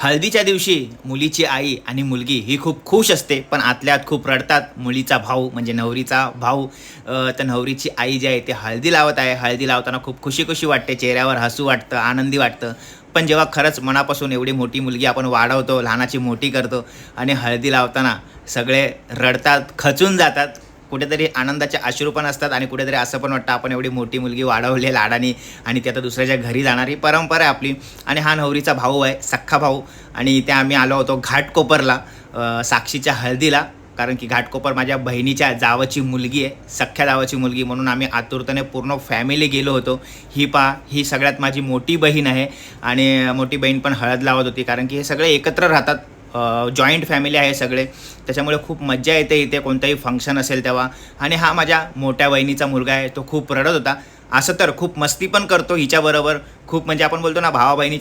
हळदीच्या दिवशी मुलीची आई आणि मुलगी ही खूप खुश असते, पण आतल्यात खूप रडतात. मुलीचा भाऊ म्हणजे नवरीचा भाऊ, तर नवरीची आई जी आहे ते हळदी लावत आहे. हळदी लावताना खूप खुशी वाटते, चेहऱ्यावर हसू वाटतं, आनंदी वाटतं. पण जेव्हा खरंच मनापासून एवढी मोठी मुलगी आपण वाढवतो, लहानाची मोठी करतो आणि हळदी लावताना सगळे रडतात, खचून जातात. कुठेतरी आनंदाचे अश्रू पण असतात आणि कुठेतरी असं पण वाटतं आपण एवढी मोठी मुलगी वाढवली लाडानी आणि ती आता दुसऱ्याच्या घरी जाणार. ही परंपरा आहे आपली. आणि हा नवरीचा भाऊ आहे, सख्खा भाऊ. आणि इथे आम्ही आलो होतो घाटकोपरला, साक्षीच्या हळदीला. कारण की घाटकोपर माझ्या बहिणीच्या जावाची मुलगी आहे, सख्ख्या जावाची मुलगी, म्हणून आम्ही आतुरतेने पूर्ण फॅमिली गेलो होतो. ही ही सगळ्यात माझी मोठी बहीण आहे आणि मोठी बहीण पण हळद लावत होती. कारण की हे सगळे एकत्र राहतात, जॉईंट फॅमिली आहे सगळे, त्याच्यामुळे खूप मज्जा येते इथे कोणतंही फंक्शन असेल तेव्हा. आणि हा माझ्या मोठ्या बहिणीचा मुलगा आहे, तो खूप रडत होता. असं तर खूप मस्ती पण करतो हिच्याबरोबर, खूप म्हणजे आपण बोलतो ना भावा बहिणी